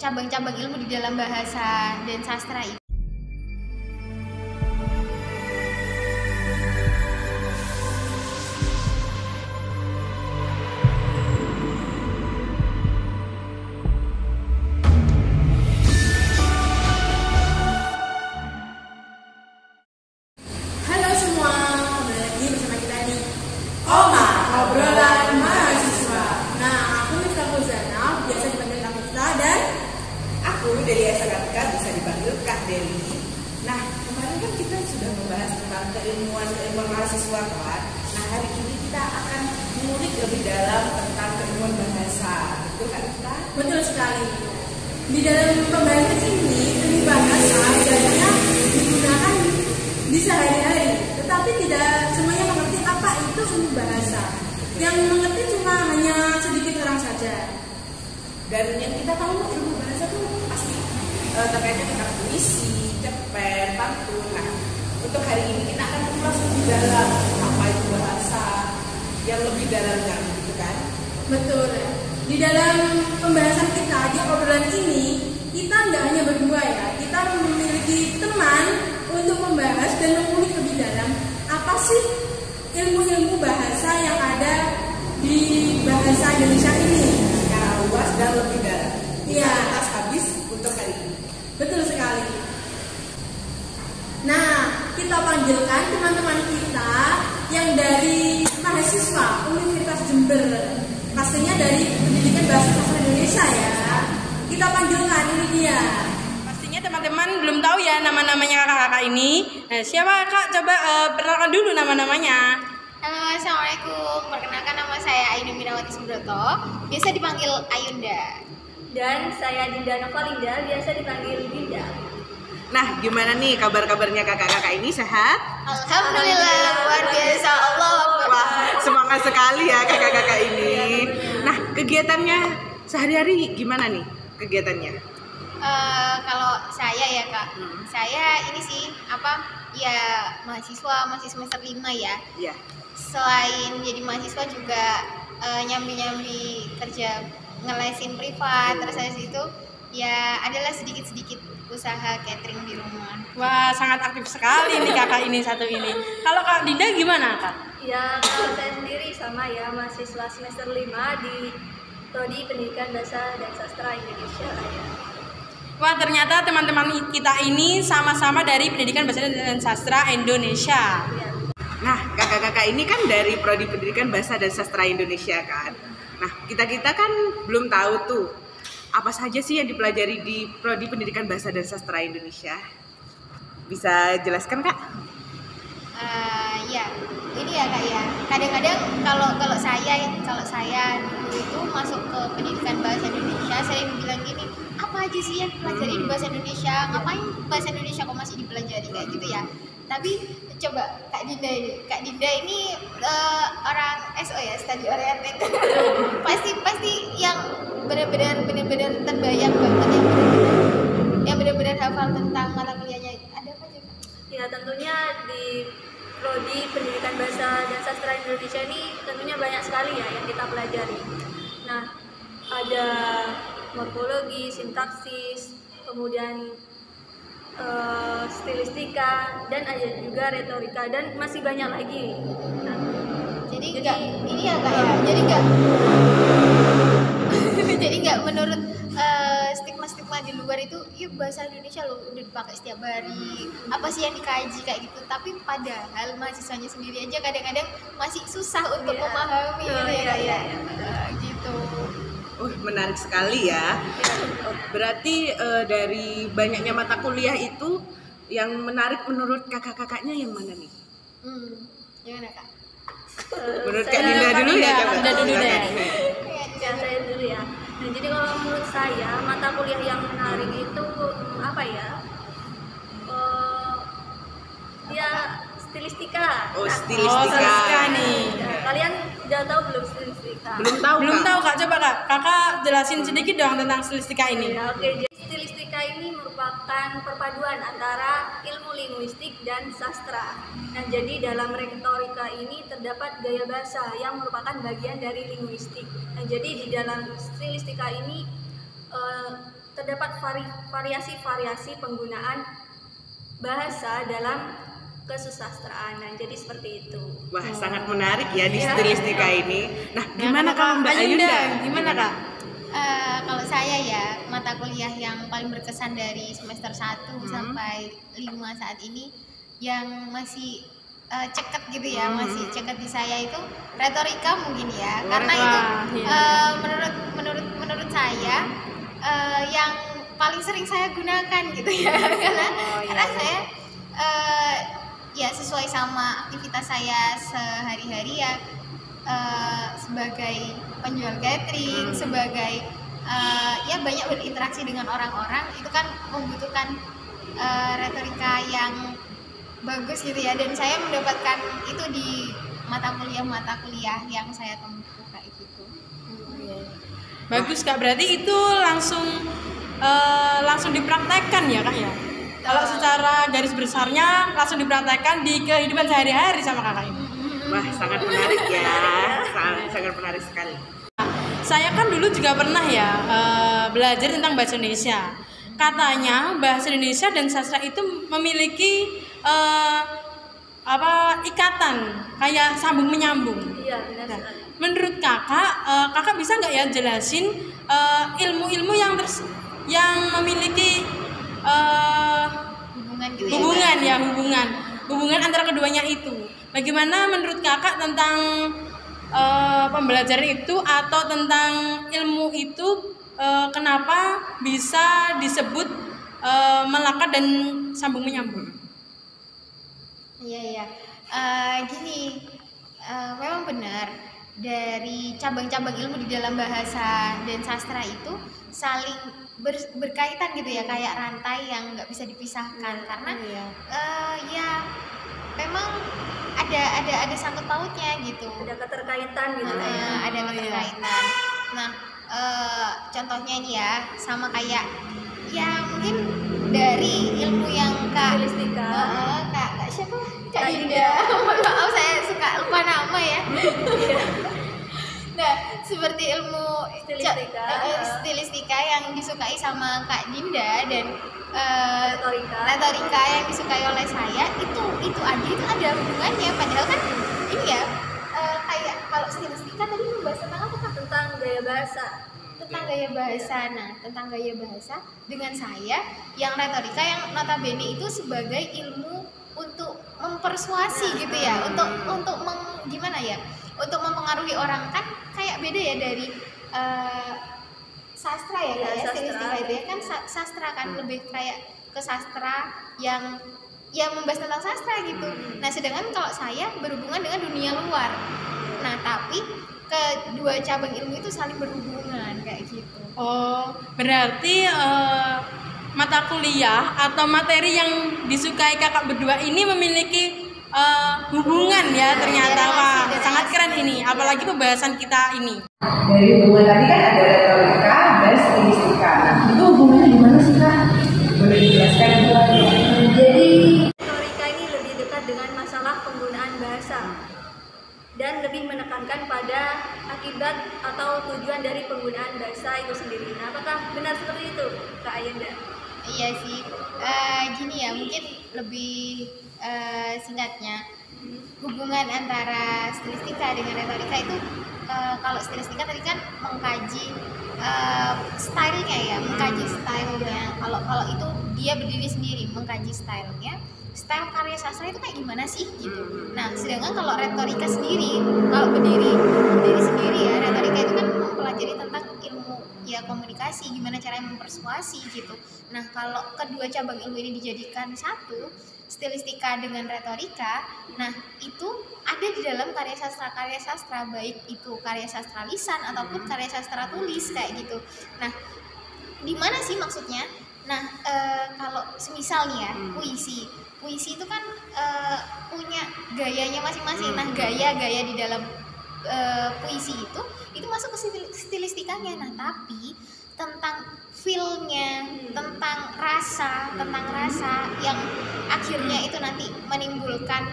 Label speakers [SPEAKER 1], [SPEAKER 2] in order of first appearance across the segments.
[SPEAKER 1] cabang-cabang ilmu di dalam bahasa dan sastra itu.
[SPEAKER 2] Halo semua, kembali lagi bersama kita di Oma, obrolan mahasiswa. Nah, aku Miftah Fauzana, biasa dipanggil Kak Miftah, dan
[SPEAKER 3] Aku Delia Sagatka, bisa dipanggil Kak Deli. Nah, kemarin kan kita sudah membahas tentang keilmuan mahasiswa kan. Nah, hari ini kita akan mengulik lebih dalam tentang keilmuan bahasa. Betul kan kita?
[SPEAKER 2] betul sekali. Di dalam pembahasan ini, ilmu bahasa biasanya digunakan di sehari-hari, tetapi tidak semuanya mengerti apa itu ilmu bahasa. Yang mengerti cuma hanya sedikit orang saja.
[SPEAKER 3] Dan yang kita tahu ilmu bahasa tuh pasti terkaitnya tentang puisi, cerpen, pantun. Nah, untuk hari ini kita akan mengulas lebih dalam apa itu bahasa yang lebih dalamnya, gitu kan?
[SPEAKER 2] Betul. Di dalam pembahasan kita di obrolan ini, kita nggak hanya berdua ya, kita memiliki teman untuk membahas dan mengulik lebih dalam apa sih ilmu-ilmu bahasa yang ada di bahasa Indonesia ini.
[SPEAKER 3] Secara luas dan lebih dalam.
[SPEAKER 2] Iya.
[SPEAKER 3] Atas habis untuk hari ini.
[SPEAKER 2] Betul sekali. Nah, kita panggilkan teman-teman kita yang dari mahasiswa Universitas Jember, pastinya dari Pendidikan Bahasa Sastra Indonesia ya. Kita panggilkan, ini dia.
[SPEAKER 4] Pastinya teman-teman belum tahu ya nama-namanya kakak-kakak ini. Nah, siapa kak? Coba perkenalkan dulu nama-namanya.
[SPEAKER 1] Halo, assalamualaikum. Perkenalkan nama saya Ainun Mirawati Subroto, biasa dipanggil Ayunda.
[SPEAKER 5] Dan saya Dinda Novalinda, biasa dipanggil Dinda.
[SPEAKER 3] Nah, gimana nih kabar-kabarnya kakak-kakak ini, sehat?
[SPEAKER 1] Alhamdulillah, luar biasa. Allah Akbar.
[SPEAKER 3] Wah, semangat sekali ya kakak-kakak ini. Nah, kegiatannya sehari-hari gimana nih kegiatannya?
[SPEAKER 1] Kalau saya ya kak, saya ini sih ya mahasiswa semester 5 ya.
[SPEAKER 3] Iya.
[SPEAKER 1] Selain jadi mahasiswa juga nyambi-nyambi kerja ngelesin privat, terus habis itu ya adalah sedikit-sedikit usaha catering di rumah.
[SPEAKER 4] Wah, sangat aktif sekali nih kakak ini satu ini. Kalau kak Dinda gimana kak?
[SPEAKER 5] Ya, kalau saya sendiri sama ya, mahasiswa semester 5 di Prodi Pendidikan Bahasa dan Sastra Indonesia ya.
[SPEAKER 4] Wah, ternyata teman-teman kita ini sama-sama dari Pendidikan Bahasa dan Sastra Indonesia.
[SPEAKER 5] Ya.
[SPEAKER 3] Nah, kakak-kakak ini kan dari Prodi Pendidikan Bahasa dan Sastra Indonesia kan. Nah, kita kan belum tahu tuh apa saja sih yang dipelajari di Prodi Pendidikan Bahasa dan Sastra Indonesia. Bisa jelaskan kak?
[SPEAKER 1] Ya, ini ya kak ya. Kadang-kadang kalau saya dulu itu masuk ke pendidikan bahasa Indonesia, saya bilang gini, apa aja sih yang dipelajari di bahasa Indonesia? Ngapain bahasa Indonesia kok masih dipelajari kayak gitu ya? Tapi coba Kak Dinda ini orang SO ya, study oriented. pasti yang benar-benar terbayang banget, yang benar-benar hafal tentang mata kuliahnya. Ada apa aja Kak?
[SPEAKER 5] Ya, tentunya di Prodi Pendidikan Bahasa dan Sastra Indonesia ini tentunya banyak sekali ya yang kita pelajari. Nah, ada morfologi, sintaksis, kemudian stilistika, dan ada juga retorika, dan masih banyak lagi. Nah,
[SPEAKER 1] Jadi ini ya kak ya. Jadi nggak menurut stigma di luar itu, ya bahasa Indonesia loh udah dipakai setiap hari. Apa sih yang dikaji kayak gitu? Tapi padahal mahasiswanya sendiri aja kadang-kadang masih susah untuk memahami gitu ya kak ya. Gitu.
[SPEAKER 3] Menarik sekali ya. Berarti dari banyaknya mata kuliah itu yang menarik menurut kakak-kakaknya yang mana nih?
[SPEAKER 1] Gimana kak?
[SPEAKER 3] Menurut Kak Dinda dulu ya, coba.
[SPEAKER 4] Dinda dulu deh.
[SPEAKER 5] ya saya dulu ya. Nah, jadi kalau menurut saya mata kuliah yang menarik itu apa ya? Ya stilistika.
[SPEAKER 3] Oh,
[SPEAKER 5] Nah,
[SPEAKER 3] stilistika
[SPEAKER 4] nih.
[SPEAKER 5] Kalian udah tahu belum stilistika?
[SPEAKER 4] Belum
[SPEAKER 3] Kak?
[SPEAKER 4] tahu kak, coba kak. Kakak jelasin sedikit dong tentang stilistika ini.
[SPEAKER 5] Ya, oke. Jadi stilistika ini merupakan perpaduan antara ilmu linguistik dan sastra. Nah, jadi dalam retorika ini terdapat gaya bahasa yang merupakan bagian dari linguistik. Nah, jadi di dalam stilistika ini terdapat variasi-variasi penggunaan bahasa dalam kesusastraan. Nah, jadi seperti itu.
[SPEAKER 3] Wah, sangat menarik ya di
[SPEAKER 5] Iya.
[SPEAKER 3] stilistika ini. Nah, gimana kalau Mbak Ayunda?
[SPEAKER 4] Gimana Kak?
[SPEAKER 1] Kalau saya ya, mata kuliah yang paling berkesan dari semester 1 sampai 5 saat ini yang masih ceket gitu ya, masih ceket di saya itu retorika mungkin ya. Karena itu menurut saya yang paling sering saya gunakan gitu ya. Karena saya ya sesuai sama aktivitas saya sehari-hari ya, sebagai penjual catering, sebagai ya banyak berinteraksi dengan orang-orang, itu kan membutuhkan retorika yang bagus gitu ya, dan saya mendapatkan itu di mata kuliah yang saya tempuh kayak gitu.
[SPEAKER 4] Bagus Kak, berarti itu langsung dipraktekkan ya Kak ya? Kalau secara garis besarnya langsung dipraktekkan di kehidupan sehari-hari sama Kakak ini.
[SPEAKER 3] Wah, sangat menarik ya. Sangat menarik sekali.
[SPEAKER 4] Saya kan dulu juga pernah ya belajar tentang bahasa Indonesia. Katanya bahasa Indonesia dan sastra itu memiliki ikatan kayak sambung menyambung.
[SPEAKER 5] Iya, benar sekali.
[SPEAKER 4] Menurut kakak bisa nggak ya jelasin ilmu-ilmu yang memiliki
[SPEAKER 1] Hubungan gitu ya.
[SPEAKER 4] hubungan antara keduanya itu. Bagaimana menurut kakak tentang pembelajaran itu atau tentang ilmu itu, kenapa bisa disebut melekat dan sambung menyambung?
[SPEAKER 1] Iya. Gini, memang benar dari cabang-cabang ilmu di dalam bahasa dan sastra itu saling berkaitan gitu ya, kayak rantai yang nggak bisa dipisahkan karena ya memang ada sangkut pautnya gitu.
[SPEAKER 5] Ada keterkaitan gitu ya.
[SPEAKER 1] Ada keterkaitan. Nah, contohnya ini ya sama kayak ya mungkin dari ilmu yang
[SPEAKER 5] Stilistika.
[SPEAKER 1] Kak siapa? Kak Dinda. Maaf saya suka lupa nama ya. Nah, seperti ilmu stilistika yang disukai sama Kak Dinda dan retorika yang disukai oleh saya itu ada hubungannya, padahal kan ini ya kayak kalau stilistika tadi membahas tentang apa Kak?
[SPEAKER 5] Tentang gaya bahasa.
[SPEAKER 1] Tentang gaya bahasa. Nah, tentang gaya bahasa dengan saya yang retorika yang notabene itu sebagai ilmu untuk mempersuasi gitu ya, untuk gimana ya? Untuk mempengaruhi orang, kan kayak beda ya dari sastra ya, kayak stilistika itu ya kan sastra kan lebih kayak ke sastra yang membahas tentang sastra gitu. Nah, sedangkan kalau saya berhubungan dengan dunia luar. Nah, tapi kedua cabang ilmu itu saling berhubungan kayak gitu.
[SPEAKER 4] Oh, berarti mata kuliah atau materi yang disukai kakak berdua ini memiliki hubungan ya ternyata. Wah, sangat keren ini, apalagi pembahasan kita ini.
[SPEAKER 3] Dari hubungan tadi kan ada retorika dan stilistika. Nah, itu hubungannya gimana sih Kak? Boleh dijelaskan?
[SPEAKER 5] Jadi retorika ini lebih dekat dengan masalah penggunaan bahasa dan lebih menekankan pada akibat atau tujuan dari penggunaan bahasa itu sendiri. Nah, apakah benar seperti itu, Kak Ayunda?
[SPEAKER 1] Iya sih, gini ya, mungkin lebih singkatnya hubungan antara stilistika dengan retorika itu, kalau stilistika tadi kan mengkaji stylenya ya, mengkaji stylenya. Kalau itu dia berdiri sendiri mengkaji stylenya, style karya sastra itu kayak gimana sih gitu. Nah, sedangkan kalau retorika sendiri, kalau berdiri sendiri ya, retorika itu kan mempelajari tentang ilmu ya komunikasi, gimana cara mempersuasi gitu. Nah, kalau kedua cabang ilmu ini dijadikan satu, stilistika dengan retorika, nah itu ada di dalam karya sastra baik itu karya sastra lisan ataupun karya sastra tulis kayak gitu. Nah, di mana sih maksudnya? Nah, kalau semisal nih ya, puisi itu kan punya gayanya masing-masing. Nah, gaya di dalam puisi itu masuk ke stilistikanya. Nah, tapi tentang feel-nya, tentang rasa yang akhirnya itu nanti menimbulkan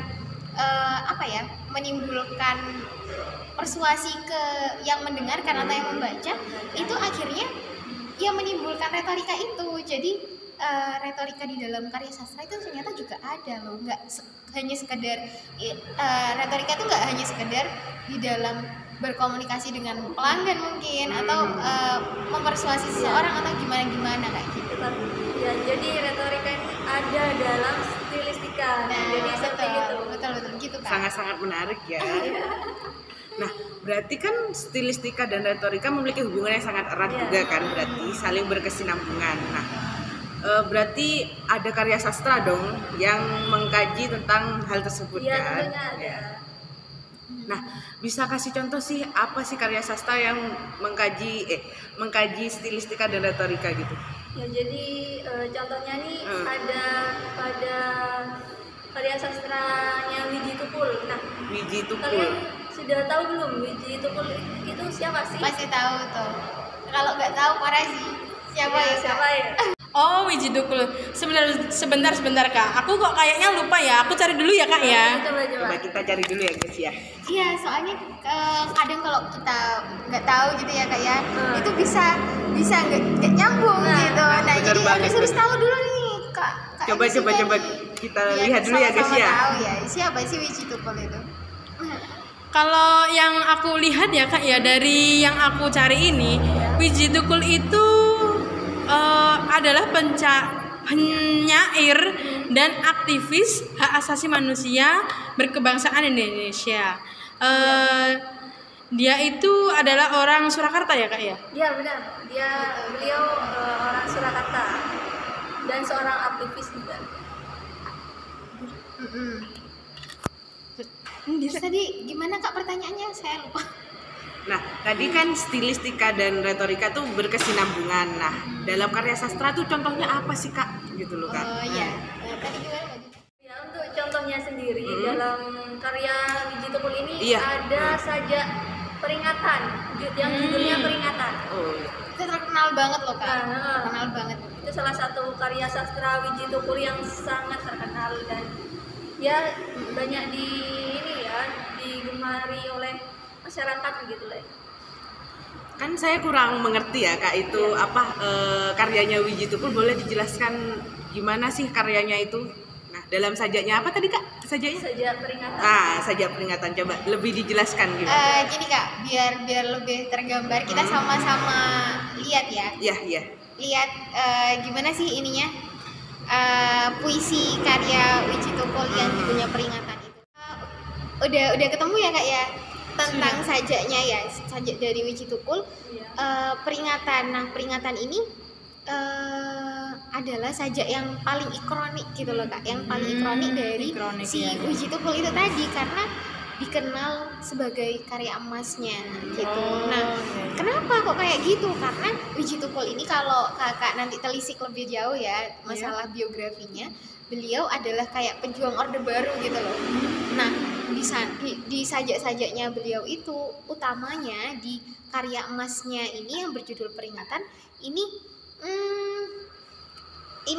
[SPEAKER 1] menimbulkan persuasi ke yang mendengarkan atau yang membaca, itu akhirnya ya menimbulkan retorika itu. Jadi retorika di dalam karya sastra itu ternyata juga ada loh, nggak hanya sekedar retorika itu nggak hanya sekedar di dalam berkomunikasi dengan pelanggan mungkin atau mempersuasi seseorang atau gimana kayak gitu.
[SPEAKER 5] Ya, jadi retorika ini ada dalam stilistika. Jadi seperti itu.
[SPEAKER 1] Betul gitu kan.
[SPEAKER 3] Sangat-sangat menarik ya. Nah, berarti kan stilistika dan retorika memiliki hubungan yang sangat erat juga kan, berarti saling berkesinambungan. Nah, berarti ada karya sastra dong yang mengkaji tentang hal tersebut
[SPEAKER 5] Iya,
[SPEAKER 3] kan?
[SPEAKER 5] tentunya ada.
[SPEAKER 3] Nah, bisa kasih contoh sih apa sih karya sastra yang mengkaji stilistika dan retorika gitu?
[SPEAKER 5] Ya, jadi contohnya nih ada pada karya sastranya Wiji Tukul. Nah,
[SPEAKER 3] Wiji Tukul.
[SPEAKER 5] kalian sudah tahu belum Wiji Tukul itu siapa sih?
[SPEAKER 1] Pasti tahu tuh. Kalau nggak tahu Parazi siapa ya?
[SPEAKER 5] Siapa ya?
[SPEAKER 4] Oh, Wiji Tukul. Sebentar Kak. Aku kok kayaknya lupa ya. Aku cari dulu ya Kak ya.
[SPEAKER 5] Coba.
[SPEAKER 3] Coba kita cari dulu ya guys ya.
[SPEAKER 1] Iya, soalnya kadang kalau kita nggak tahu gitu ya Kak ya, itu bisa nggak nyambung gitu. Nah,
[SPEAKER 3] bener
[SPEAKER 1] jadi
[SPEAKER 3] banget,
[SPEAKER 1] harus
[SPEAKER 3] bener.
[SPEAKER 1] tahu dulu nih Kak.
[SPEAKER 3] Coba kita lihat dulu ya guys
[SPEAKER 1] sama-sama
[SPEAKER 3] ya.
[SPEAKER 1] Tahu ya siapa sih Wiji Tukul itu?
[SPEAKER 4] Kalau yang aku lihat ya Kak ya, dari yang aku cari ini, Wiji Tukul itu adalah penyair dan aktivis hak asasi manusia berkebangsaan Indonesia. Dia itu adalah orang Surakarta ya Kak ya?
[SPEAKER 5] Iya, benar. Beliau orang Surakarta dan seorang aktivis juga.
[SPEAKER 1] Terus tadi gimana Kak pertanyaannya? Saya lupa.
[SPEAKER 3] Nah, tadi kan stilistika dan retorika tuh berkesinambungan. Nah, dalam karya sastra tuh contohnya apa sih Kak? Gitu loh Kak.
[SPEAKER 1] Oh iya. Tadi gimana?
[SPEAKER 5] Ya, untuk contohnya sendiri dalam karya Wiji Tukul ini
[SPEAKER 3] Iya.
[SPEAKER 5] ada saja peringatan yang judulnya peringatan.
[SPEAKER 3] Oh iya.
[SPEAKER 1] Itu terkenal banget loh Kak.
[SPEAKER 5] Nah,
[SPEAKER 1] Terkenal banget.
[SPEAKER 5] itu salah satu karya sastra Wiji Tukul yang sangat terkenal dan ya banyak digemari oleh masyarakat begitu lah.
[SPEAKER 3] Kan saya kurang mengerti ya Kak itu karyanya Wiji Tukul, boleh dijelaskan gimana sih karyanya itu? Nah, dalam sajaknya apa tadi Kak? Sajaknya?
[SPEAKER 5] Sajak peringatan.
[SPEAKER 3] Sajak peringatan, coba lebih dijelaskan gimana?
[SPEAKER 1] Gini Kak, biar lebih tergambar kita sama-sama lihat ya.
[SPEAKER 3] Iya.
[SPEAKER 1] Lihat gimana sih ininya puisi karya Wiji Tukul yang judulnya peringatan itu. Udah ketemu ya Kak ya tentang sajaknya ya, sajak dari Wiji Tukul. Peringatan. Nah, peringatan ini adalah sajak yang paling ikonik gitu loh Kak, yang paling ikonik dari si Wiji Tukul itu tadi karena dikenal sebagai karya emasnya gitu. Nah, kenapa kok kayak gitu? Karena Wiji Tukul ini kalau Kakak nanti telisik lebih jauh ya masalah biografinya, beliau adalah kayak pejuang Orde Baru gitu loh. Nah, di sajak-sajaknya beliau itu utamanya di karya emasnya ini yang berjudul Peringatan ini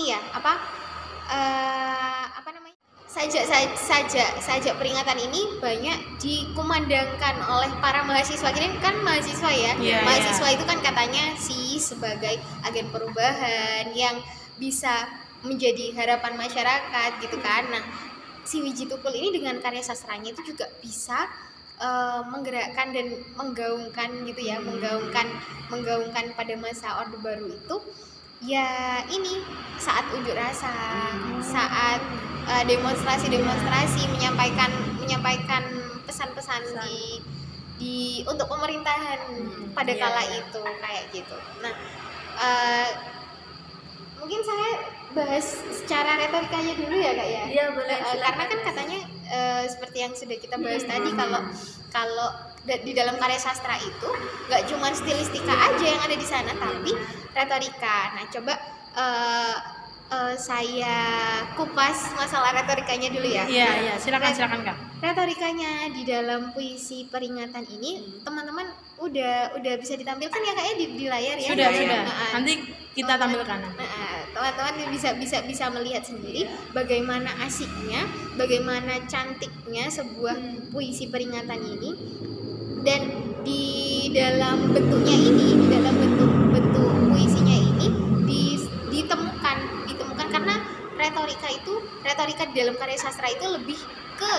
[SPEAKER 1] ya apa namanya, sajak peringatan ini banyak dikumandangkan oleh para mahasiswa. Kini kan mahasiswa ya, mahasiswa itu kan katanya sebagai agen perubahan yang bisa menjadi harapan masyarakat gitu kan. Nah, si Wiji Tukul ini dengan karya sastranya itu juga bisa menggerakkan dan menggaungkan gitu ya, menggaungkan pada masa Orde Baru itu ya ini saat unjuk rasa, saat demonstrasi menyampaikan pesan-pesan di untuk pemerintahan pada kala itu kayak gitu. Nah, mungkin saya bahas secara retorikanya dulu ya Kak ya.
[SPEAKER 5] Iya, boleh.
[SPEAKER 1] Karena kan katanya seperti yang sudah kita bahas tadi, kalau di dalam karya sastra itu nggak cuma stilistika aja yang ada di sana, tapi retorika. Nah, coba saya kupas masalah retorikanya dulu ya.
[SPEAKER 4] Iya, silakan Kak.
[SPEAKER 1] Retorikanya di dalam puisi peringatan ini teman-teman udah bisa ditampilkan ya Kak ya di layar ya.
[SPEAKER 4] Sudah.
[SPEAKER 1] Nah,
[SPEAKER 4] Nanti kita tampilkan.
[SPEAKER 1] teman-teman bisa melihat sendiri bagaimana asiknya, bagaimana cantiknya sebuah puisi peringatan ini, dan di dalam bentuknya ini, di dalam bentuk puisinya akan ditemukan, karena retorika di dalam karya sastra itu lebih ke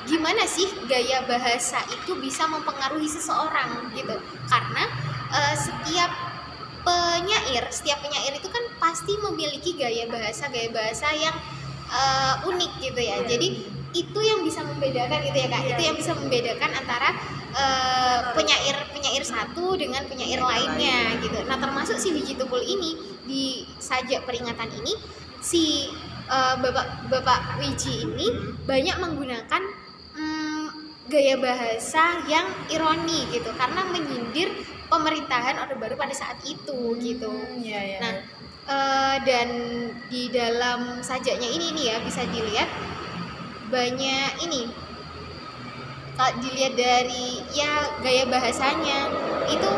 [SPEAKER 1] gimana sih gaya bahasa itu bisa mempengaruhi seseorang gitu. Karena setiap penyair itu kan pasti memiliki gaya bahasa yang unik gitu ya. Jadi itu yang bisa membedakan gitu ya Kak. Itu yang bisa membedakan antara penyair satu dengan penyair lainnya gitu. Nah, termasuk si Wiji Tukul ini di sajak peringatan ini, si Bapak Wiji ini banyak menggunakan gaya bahasa yang ironi gitu, karena menyindir pemerintahan Orde Baru pada saat itu gitu. Nah, dan di dalam sajaknya ini nih ya bisa dilihat banyak ini, kalau dilihat dari ya gaya bahasanya itu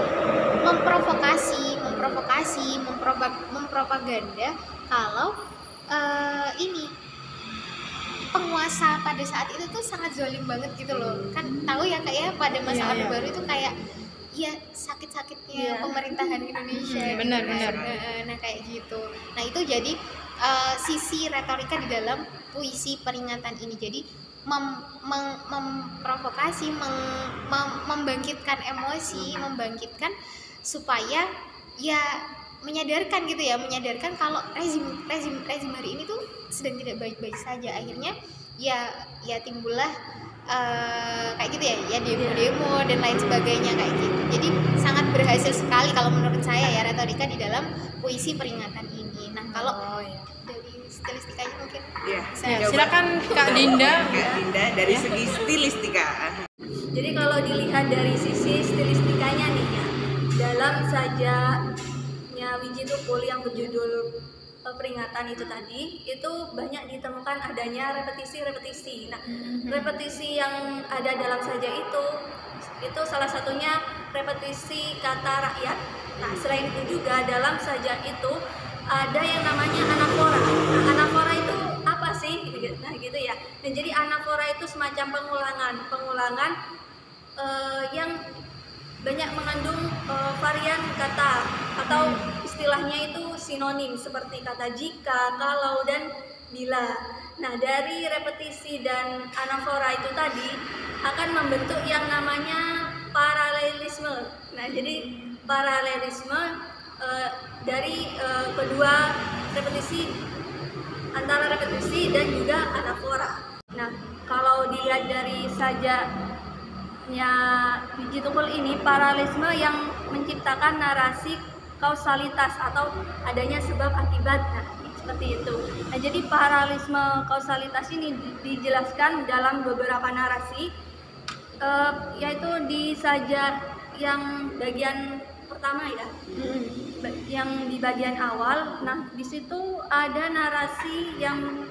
[SPEAKER 1] mempropaganda kalau ini penguasa pada saat itu tuh sangat zalim banget gitu loh. Kan tahu ya Kak ya, pada masa Orde Baru itu kayak ya sakit-sakitnya pemerintahan Indonesia.
[SPEAKER 4] Benar.
[SPEAKER 1] Nah kayak gitu. Nah itu jadi sisi retorika di dalam puisi peringatan ini. Jadi memprovokasi, membangkitkan emosi, membangkitkan supaya ya menyadarkan gitu ya, menyadarkan kalau rezim hari ini tuh sedang tidak baik-baik saja. Akhirnya ya timbullah kayak gitu ya demo-demo dan lain sebagainya kayak gitu. Jadi sangat berhasil sekali kalau menurut saya ya retorika di dalam puisi peringatan ini. Nah kalau dari stilistikanya mungkin
[SPEAKER 4] silakan Kak Dinda.
[SPEAKER 3] Dari segi stilistika.
[SPEAKER 5] Jadi kalau dilihat dari sisi stilistikanya nih ya, dalam sajaknya Wiji Tukul yang berjudul peringatan itu tadi, itu banyak ditemukan adanya repetisi. Nah, repetisi yang ada dalam sajak itu salah satunya repetisi kata rakyat. Nah, selain itu juga dalam sajak itu ada yang namanya anafora. Nah, anafora itu apa sih? Nah, gitu ya. Dan jadi anafora itu semacam pengulangan yang banyak mengandung varian kata atau istilahnya itu sinonim seperti kata jika, kalau, dan bila. Nah, dari repetisi dan anafora itu tadi akan membentuk yang namanya paralelisme. Nah, jadi paralelisme dari kedua repetisi, antara repetisi dan juga anafora. Nah, kalau dilihat dari sajaknya Wiji Tukul ini, paralelisme yang menciptakan narasi kausalitas atau adanya sebab akibat. Nah, seperti itu. Nah, jadi paralelisme kausalitas ini dijelaskan dalam beberapa narasi, yaitu di sajak yang bagian pertama ya, yang di bagian awal. Nah, di situ ada narasi yang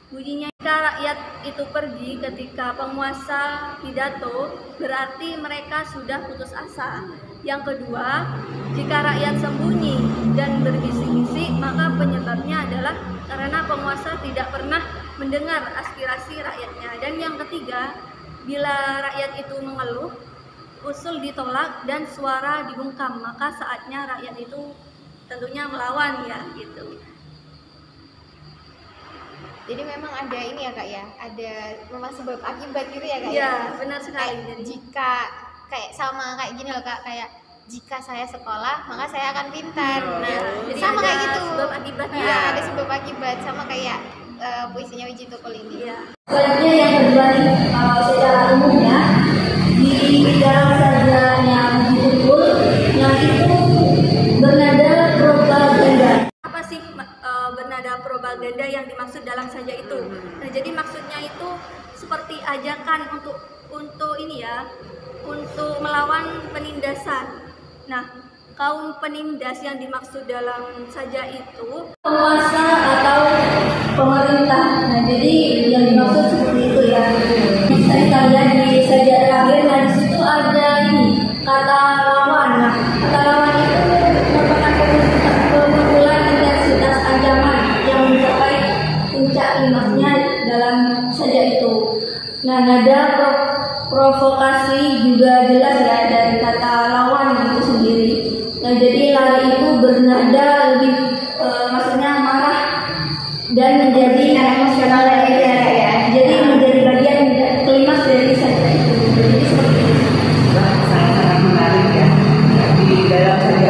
[SPEAKER 5] bunyinya, jika rakyat itu pergi ketika penguasa pidato, berarti mereka sudah putus asa. Yang kedua, jika rakyat sembunyi dan berbisik-bisik, maka penyebabnya adalah karena penguasa tidak pernah mendengar aspirasi rakyatnya. Dan yang ketiga, bila rakyat itu mengeluh, usul ditolak dan suara dibungkam, maka saatnya rakyat itu tentunya melawan ya gitu.
[SPEAKER 1] Jadi memang ada ini ya Kak ya, ada memang sebab akibat gitu ya Kak
[SPEAKER 5] ya? Benar sekali.
[SPEAKER 1] Jadi jika kayak sama kayak gini loh Kak, kayak jika saya sekolah maka saya akan pintar. Nah,
[SPEAKER 5] jadi
[SPEAKER 1] sama kayak gitu.
[SPEAKER 5] Sebab akibatnya.
[SPEAKER 1] Ya, ada sebab akibat, sama kayak puisinya Wiji Tukul ini.
[SPEAKER 5] Ya.
[SPEAKER 6] Selanjutnya yang kedua nih, secara umumnya di dalam sajaknya Wiji Tukul yang itu bernada propaganda.
[SPEAKER 5] Apa sih bernada propaganda yang dimaksud dalam sajak itu? Nah, jadi maksudnya itu seperti ajakan untuk ini ya, untuk melawan penindasan. Nah, kaum penindas yang dimaksud dalam sajak itu
[SPEAKER 6] Penguasa atau pemerintah. Nah, jadi yang dimaksud seperti itu ya. Bisa kita lihat di sajak terakhir. Nah, di situ ada ini kata lawan. Nah, kata lawan itu merupakan pengumpulan intensitas ancaman yang mencapai puncak klimaksnya dalam sajak itu. Nah, nada provokasi juga jelas ya dari kata lawan itu sendiri. Nah, jadi lari itu bernada lebih maksudnya marah dan menjadi emosional dan ya. Jadi menjadi bagian klimaks dari saja itu. Jadi seperti itu.
[SPEAKER 3] Wah, sangat menarik ya. Di dalam saja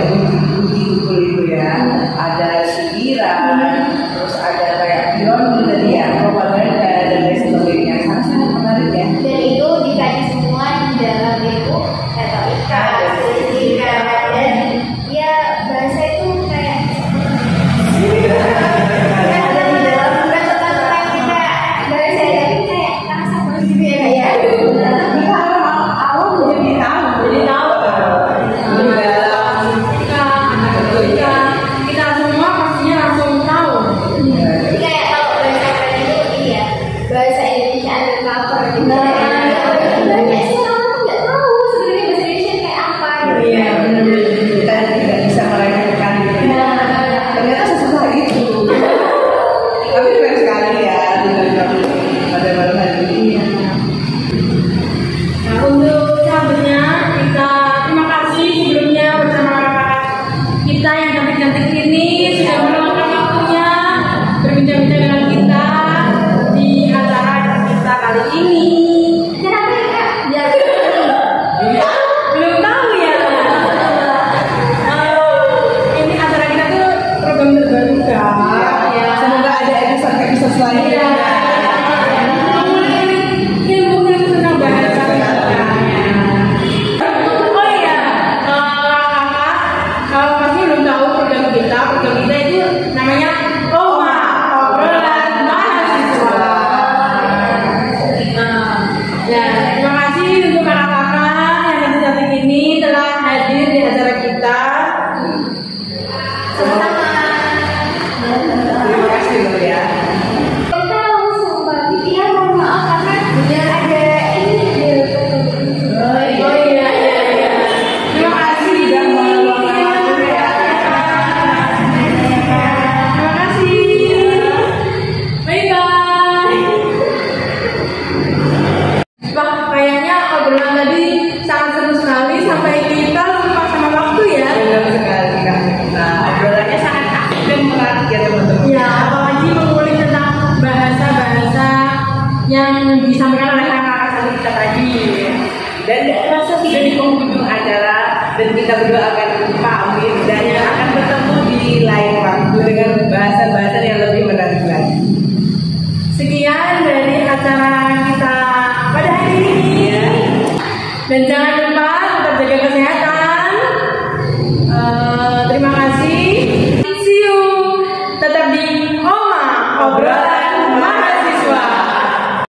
[SPEAKER 3] uji ukur itu ya, ada sindiran, terus ada kayak pion tadi ya, propaganda dan lain sebagainya. Sangat menarik ya.
[SPEAKER 1] Dan itu dikaji semua di dalam ilmu retorika, statistika, dan ya bahasa itu kayak ada di dalam tentang kita bahasa itu kayak rasa positif ya kayak.
[SPEAKER 3] Kita awal jadi tahu.
[SPEAKER 4] Kita semua pastinya langsung tahu.
[SPEAKER 1] Jadi kayak kalau bahasa keren itu ini ya bahasa Indonesia undercover gitu. Banyak sih orang tuh nggak tahu sebenarnya bahasa Indonesia kayak apa gitu.
[SPEAKER 3] Iya, benar-benar kita tidak bisa meremehkan gitu ya. Ternyata sesusah itu. Tapi keren sekali ya pada malam hari ini.
[SPEAKER 4] Nah, untuk selanjutnya kita terima kasih sebelumnya bersama kakak kita yang cantik-cantik ini sudah meluangkan waktunya berbincang-bincang dengan kita di acara kita kali ini.
[SPEAKER 1] Kenapa ya Kak?
[SPEAKER 6] Ya,
[SPEAKER 4] Belum tahu ya. Ini acara kita tuh program terbaru Kak. Ya.
[SPEAKER 3] Semoga ada episode selanjutnya.
[SPEAKER 4] Ilmu-ilmu tentang bahasa. Oh iya, kakak pasti belum tahu program kita. Program kita itu namanya OMA, obrolan mahasiswa. Ya, terima kasih untuk kakak-kakak yang cantik-cantik ini telah hadir di acara kita.
[SPEAKER 3] Terima kasih dulu ya.
[SPEAKER 1] Kita langsung bagi ya, mohon maaf karena ada ini.
[SPEAKER 4] Oh iya. Terima kasih sudah meluangkan waktu ya. Terima kasih. Bye bye. Wah, kayaknya obrolan tadi sangat seru sekali sampai kita lupa sama waktu ya.
[SPEAKER 3] Benar sekali Kak. Nah, obrolannya sangat asik dan menarik ya teman-teman.
[SPEAKER 4] Ya, apalagi mengulik tentang bahasa-bahasa yang disampaikan oleh kakak-kakak satu kita tadi.
[SPEAKER 3] Dan rasa sudah di penghujung acara dan kita berdua akan pamit dan akan bertemu di lain waktu.